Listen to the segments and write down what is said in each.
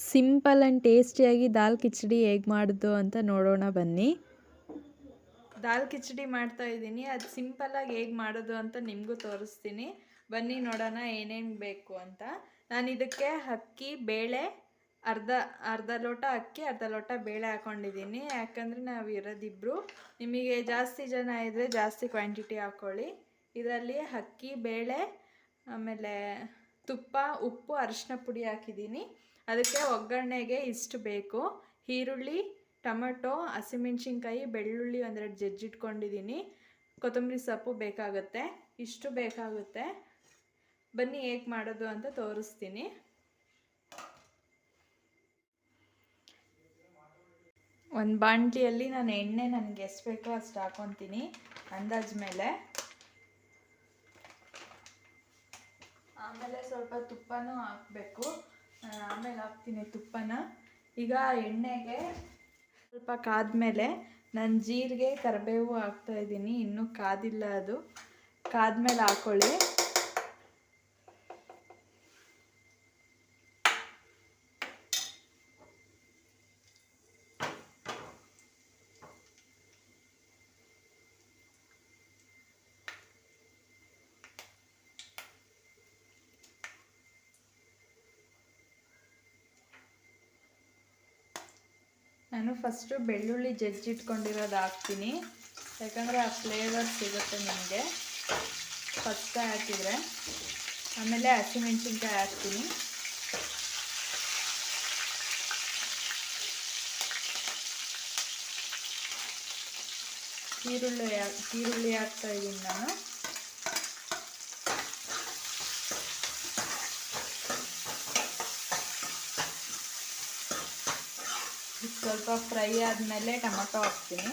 Simple and ಟೇಸ್ಟಿಯಾಗಿ ದಾಲ್ ಕಿಚಡಿ ಹೇಗೆ ಮಾಡೋದು ಅಂತ ನೋಡೋಣ ಬನ್ನಿ. ದಾಲ್ ಕಿಚಡಿ ಮಾಡ್ತಾ ಇದ್ದೀನಿ. ಅದು ಸಿಂಪಲ್ಲಾಗಿ ಹೇಗೆ ಮಾಡೋದು ಅಂತ ನಿಮಗೂ ತೋರಿಸ್ತೀನಿ. ಬನ್ನಿ ನೋಡೋಣ ಏನೇನು ಬೇಕು ಅಂತ. ನಾನು ಇದಕ್ಕೆ ಅಕ್ಕಿ ಬೇಳೆ ಅರ್ಧ ಲೋಟ ಅಕ್ಕಿ ಅರ್ಧ ಲೋಟ ಬೇಳೆ ಹಾಕ್ಕೊಂಡಿದ್ದೀನಿ. ಯಾಕಂದರೆ ನಾವು ಇರೋದಿಬ್ಬರು. ನಿಮಗೆ ಜಾಸ್ತಿ ಜನ ಇದ್ದರೆ ಜಾಸ್ತಿ ಕ್ವಾಂಟಿಟಿ ಹಾಕ್ಕೊಳ್ಳಿ. ಇದರಲ್ಲಿ ಅಕ್ಕಿ ಬೇಳೆ ಆಮೇಲೆ ತುಪ್ಪ ಉಪ್ಪು ಅರಿಶಿನ ಪುಡಿ ಹಾಕಿದ್ದೀನಿ. ಅದಕ್ಕೆ ಒಗ್ಗರಣೆಗೆ ಇಷ್ಟು ಬೇಕು: ಈರುಳ್ಳಿ, ಟೊಮೆಟೊ, ಹಸಿಮೆಣ್ಸಿನ್ಕಾಯಿ, ಬೆಳ್ಳುಳ್ಳಿ ಒಂದೆರಡು ಜಜ್ಜಿಟ್ಕೊಂಡಿದ್ದೀನಿ, ಕೊತ್ತಂಬರಿ ಸೊಪ್ಪು ಬೇಕಾಗುತ್ತೆ. ಇಷ್ಟು ಬೇಕಾಗುತ್ತೆ. ಬನ್ನಿ ಹೇಗೆ ಮಾಡೋದು ಅಂತ ತೋರಿಸ್ತೀನಿ. ಒಂದು ಬಾಣಲಿಯಲ್ಲಿ ನಾನು ಎಣ್ಣೆ ನನಗೆ ಎಷ್ಟು ಬೇಕೋ ಅಷ್ಟು ಹಾಕ್ಕೊತೀನಿ ಅಂದಾಜು ಮೇಲೆ. ಆಮೇಲೆ ಸ್ವಲ್ಪ ತುಪ್ಪನೂ ಹಾಕಬೇಕು. ಆಮೇಲೆ ಹಾಕ್ತೀನಿ ತುಪ್ಪನ. ಈಗ ಎಣ್ಣೆಗೆ ಸ್ವಲ್ಪ ಕಾದ್ಮೇಲೆ ನಾನು ಜೀರಿಗೆ ಕರಿಬೇವು ಹಾಕ್ತಾಯಿದ್ದೀನಿ. ಇನ್ನೂ ಕಾದಿಲ್ಲ, ಅದು ಕಾದ್ಮೇಲೆ ಹಾಕ್ಕೊಳ್ಳಿ. ನಾನು ಫಸ್ಟು ಬೆಳ್ಳುಳ್ಳಿ ಜಜ್ಜಿಟ್ಕೊಂಡಿರೋದು ಹಾಕ್ತೀನಿ, ಯಾಕಂದರೆ ಆ ಫ್ಲೇವರ್ ಸಿಗುತ್ತೆ ನಿಮಗೆ ಫಸ್ಟೇ ಹಾಕಿದರೆ. ಆಮೇಲೆ ಹಸಿಮೆಣ್ಸಿನ್ಕಾಯಿ ಹಾಕ್ತೀನಿ. ಈರುಳ್ಳಿ ಹಾಕ್ತಾಯಿದ್ದೀನಿ ನಾನು. ಸ್ವಲ್ಪ ಫ್ರೈ ಆದಮೇಲೆ ಟೊಮೆಟೊ ಹಾಕ್ತೀನಿ.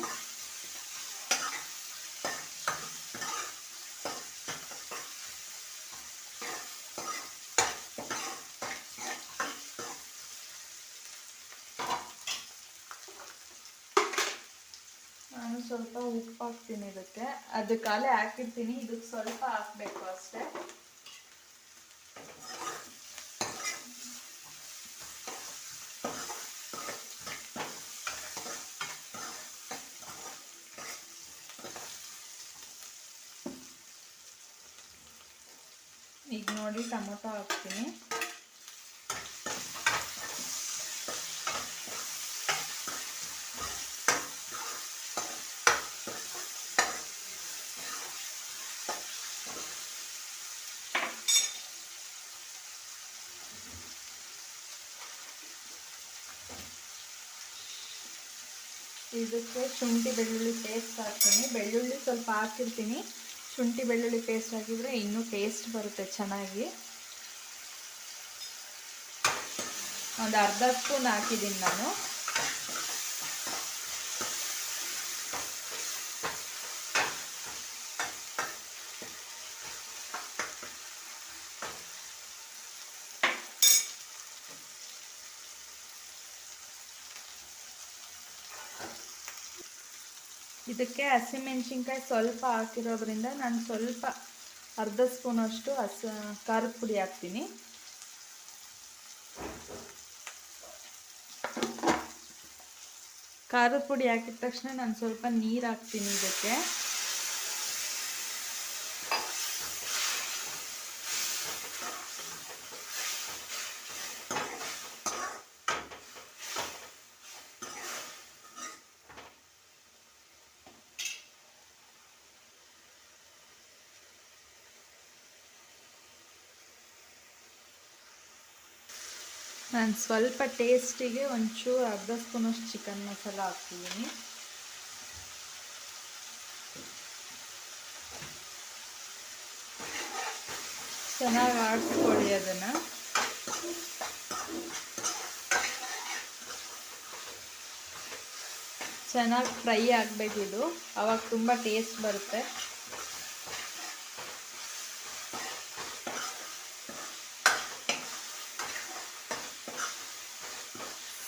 ನಾನು ಸ್ವಲ್ಪ ಉಪ್ಪು ಹಾಕ್ತೀನಿ ಇದಕ್ಕೆ. ಅದು ಕಾಲೇ ಹಾಕಿರ್ತೀನಿ, ಇದಕ್ಕೆ ಸ್ವಲ್ಪ ಹಾಕಬೇಕು ಅಷ್ಟೇ. ಈಗ ನೋಡಿ ಟೊಮೊಟೊ ಹಾಕ್ತೀನಿ. ಇದಕ್ಕೆ ಶುಂಠಿ ಬೆಳ್ಳುಳ್ಳಿ ಪೇಸ್ಟ್ ಹಾಕ್ತೀನಿ. ಬೆಳ್ಳುಳ್ಳಿ ಸ್ವಲ್ಪ ಹಾಕಿರ್ತೀನಿ, ಶುಂಠಿ ಬೆಳ್ಳುಳ್ಳಿ ಪೇಸ್ಟ್ ಹಾಕಿದರೆ ಇನ್ನೂ ಟೇಸ್ಟ್ ಬರುತ್ತೆ ಚೆನ್ನಾಗಿ. ಒಂದು ಅರ್ಧ ಸ್ಪೂನ್ ಹಾಕಿದ್ದೀನಿ ನಾನು. ಇದಕ್ಕೆ ಹಸಿಮೆಣ್ಸಿನ್ಕಾಯಿ ಸ್ವಲ್ಪ ಹಾಕಿರೋದ್ರಿಂದ ನಾನು ಸ್ವಲ್ಪ ಅರ್ಧ ಸ್ಪೂನಷ್ಟು ಖಾರದ ಪುಡಿ ಹಾಕ್ತೀನಿ. ಖಾರದ ಪುಡಿ ಹಾಕಿದ ತಕ್ಷಣ ನಾನು ಸ್ವಲ್ಪ ನೀರು ಹಾಕ್ತೀನಿ ಇದಕ್ಕೆ. ನಾನು ಸ್ವಲ್ಪ ಟೇಸ್ಟಿಗೆ ಒಂಚೂರು ಅರ್ಧ ಸ್ಪೂನಷ್ಟು ಚಿಕನ್ ಮಸಾಲ ಹಾಕ್ತಿದ್ದೀನಿ. ಚೆನ್ನಾಗಿ ಆಡಿಸ್ಕೊಳ್ಳಿ ಅದನ್ನು. ಚೆನ್ನಾಗಿ ಫ್ರೈ ಆಗಬೇಕಿದು, ಆವಾಗ ತುಂಬ ಟೇಸ್ಟ್ ಬರುತ್ತೆ.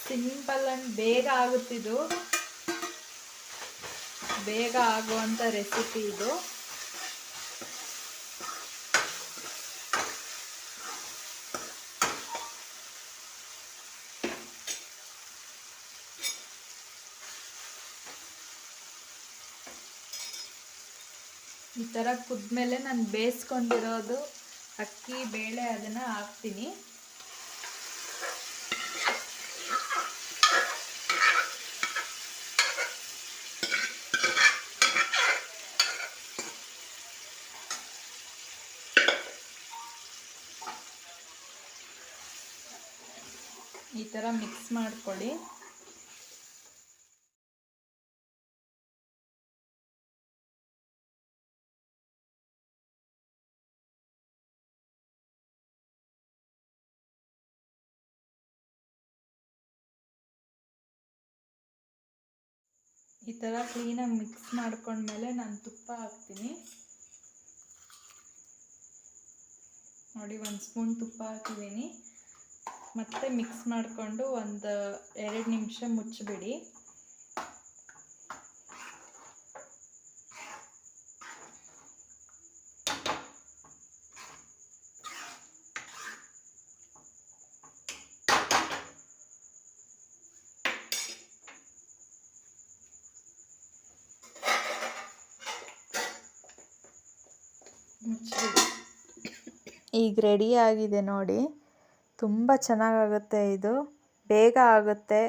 ಸಿಂಪಲ್ ಆ್ಯಂಡ್ ಬೇಗ ಆಗುತ್ತಿದ್ದು, ಬೇಗ ಆಗುವಂಥ ರೆಸಿಪಿ ಇದು. ಈ ಥರ ಕುದ್ಮೇಲೆ ನಾನು ಬೇಯಿಸ್ಕೊಂಡಿರೋದು ಅಕ್ಕಿ ಬೇಳೆ ಅದನ್ನು ಹಾಕ್ತೀನಿ. ಈ ಥರ ಮಿಕ್ಸ್ ಮಾಡ್ಕೊಳ್ಳಿ. ಈ ಥರ ಕ್ಲೀನಾಗಿ ಮಿಕ್ಸ್ ಮಾಡ್ಕೊಂಡ್ಮೇಲೆ ನಾನು ತುಪ್ಪ ಹಾಕ್ತೀನಿ. ನೋಡಿ, 1 ಸ್ಪೂನ್ ತುಪ್ಪ ಹಾಕಿದ್ದೀನಿ. ಮತ್ತೆ ಮಿಕ್ಸ್ ಮಾಡಿಕೊಂಡು ಒಂದು 2 ನಿಮಿಷ ಮುಚ್ಚಿಬಿಡಿ. ಈಗ ರೆಡಿ ಆಗಿದೆ ನೋಡಿ. ತುಂಬ ಚೆನ್ನಾಗಾಗುತ್ತೆ, ಇದು ಬೇಗ ಆಗುತ್ತೆ.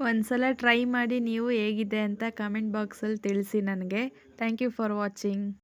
ಒಂದ್ಸಲ ಟ್ರೈ ಮಾಡಿ ನೀವು ಹೇಗಿದೆ ಅಂತ ಕಮೆಂಟ್ ಬಾಕ್ಸಲ್ಲಿ ತಿಳಿಸಿ ನನಗೆ. Thank you for watching.